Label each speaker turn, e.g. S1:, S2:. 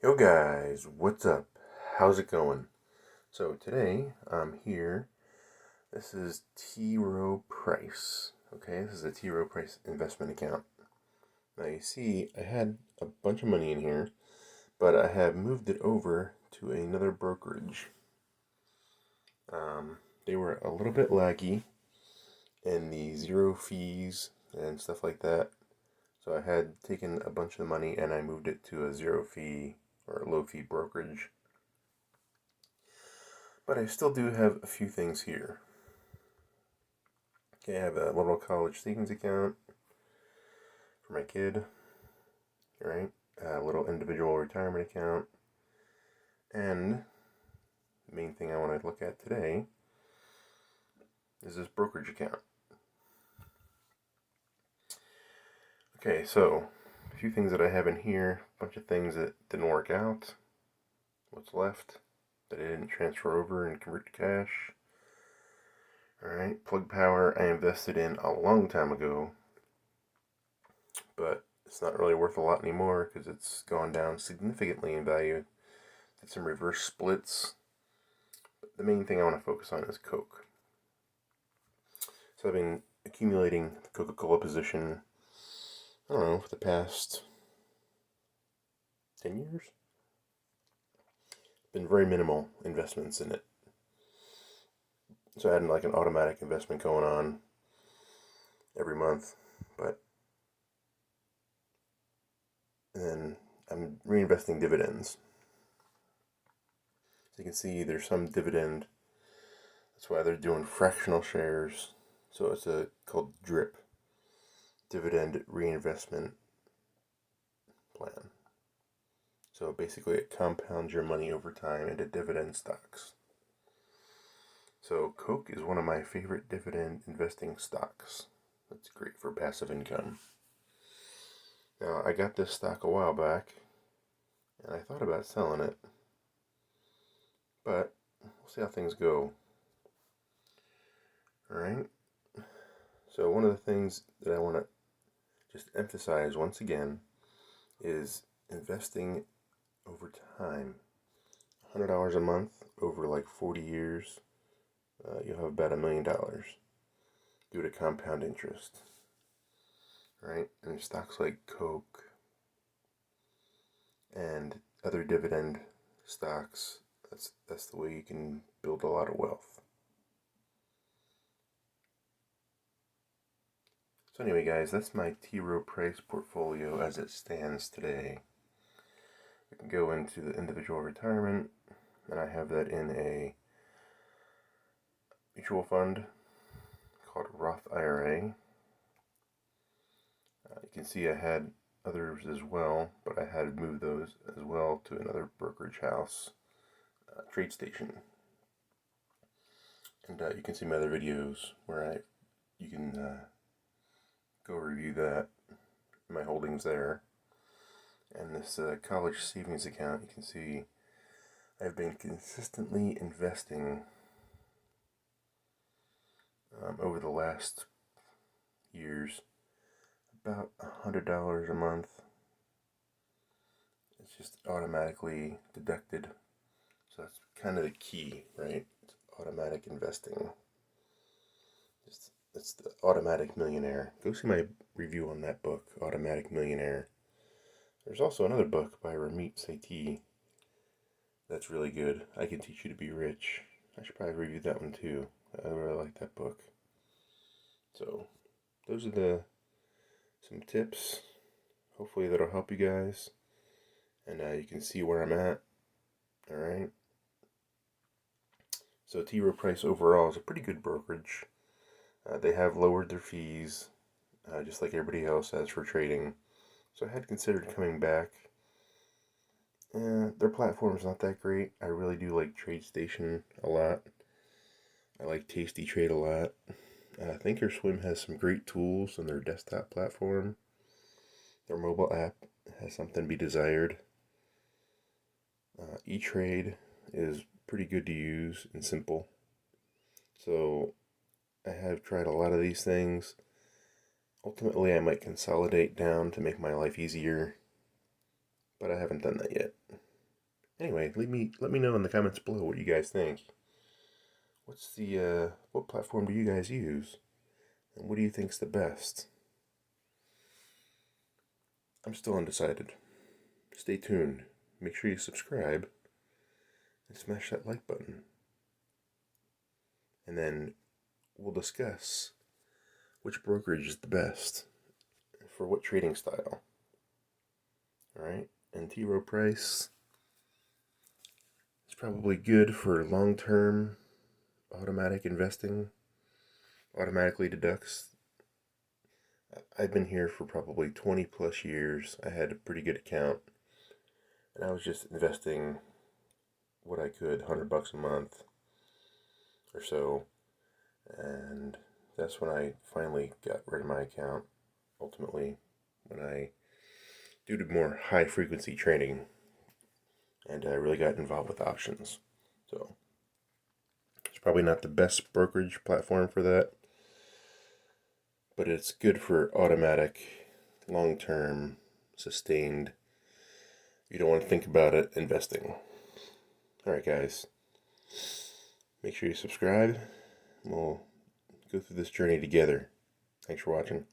S1: Yo guys, what's up? How's it going? So today I'm here. This is T. Rowe Price. Okay, this is a T. Rowe Price investment account. Now you see, I had a bunch of money in here, but I have moved it over to another brokerage. They were a little bit laggy in the zero fees and stuff like that. So I had taken a bunch of money and I moved it to a zero fee or low fee brokerage. But I still do have a few things here. Okay, I have a little college savings account for my kid, right? A little individual retirement account. And the main thing I want to look at today is this brokerage account. Okay, so a few things that I have in here, a bunch of things that didn't work out. What's left that I didn't transfer over and convert to cash. Alright, Plug Power I invested in a long time ago, but it's not really worth a lot anymore because it's gone down significantly in value. Did some reverse splits. But the main thing I want to focus on is Coke. So I've been accumulating the Coca-Cola position, I don't know, for the past 10 years. Been very minimal investments in it. So I had like an automatic investment going on every month, but then I'm reinvesting dividends. So you can see there's some dividend. That's why they're doing fractional shares. So it's called DRIP, Dividend Reinvestment Plan. So basically it compounds your money over time into dividend stocks. So Coke is one of my favorite dividend investing stocks. That's great for passive income. Now I got this stock a while back and I thought about selling it, but we'll see how things go. Alright, so one of the things that I want to just emphasize once again is investing over time. $100 a month over like 40 years, you'll have about $1 million due to compound interest. Right? And stocks like Coke and other dividend stocks, that's the way you can build a lot of wealth. So anyway guys, that's my T. Rowe Price portfolio as it stands today. We can go into the individual retirement, and I have that in a mutual fund called Roth IRA. You can see I had others as well, but I had moved those as well to another brokerage house, Trade Station. And you can see my other videos where you can go review that, my holdings there. And this college savings account, you can see I've been consistently investing over the last years about $100 a month. It's just automatically deducted. So that's kind of the key, right? It's automatic investing. It's the Automatic Millionaire. Go see my review on that book, Automatic Millionaire. There's also another book by Ramit Sethi that's really good. I Can Teach You to Be Rich. I should probably review that one too. I really like that book. So those are some tips. Hopefully that'll help you guys. And you can see where I'm at. Alright. So T. Rowe Price overall is a pretty good brokerage. They have lowered their fees, just like everybody else has for trading. So I had considered coming back. Their platform's not that great. I really do like TradeStation a lot. I like Tasty Trade a lot. Thinkorswim has some great tools on their desktop platform. Their mobile app has something to be desired. E-Trade is pretty good to use and simple. So I have tried a lot of these things. Ultimately, I might consolidate down to make my life easier, but I haven't done that yet. Anyway, let me know in the comments below what you guys think. What platform do you guys use? And what do you think's the best? I'm still undecided. Stay tuned. Make sure you subscribe and smash that like button. And then we'll discuss which brokerage is the best for what trading style. Alright? And T. Rowe Price is probably good for long-term automatic investing. Automatically deducts. I've been here for probably 20 plus years. I had a pretty good account. And I was just investing what I could, $100 a month or so. And that's when I finally got rid of my account. Ultimately, when I, due to more high frequency trading, and I really got involved with options. So, it's probably not the best brokerage platform for that, but it's good for automatic, long-term, sustained, you don't want to think about it, investing. Alright guys, make sure you subscribe. We'll go through this journey together. Thanks for watching.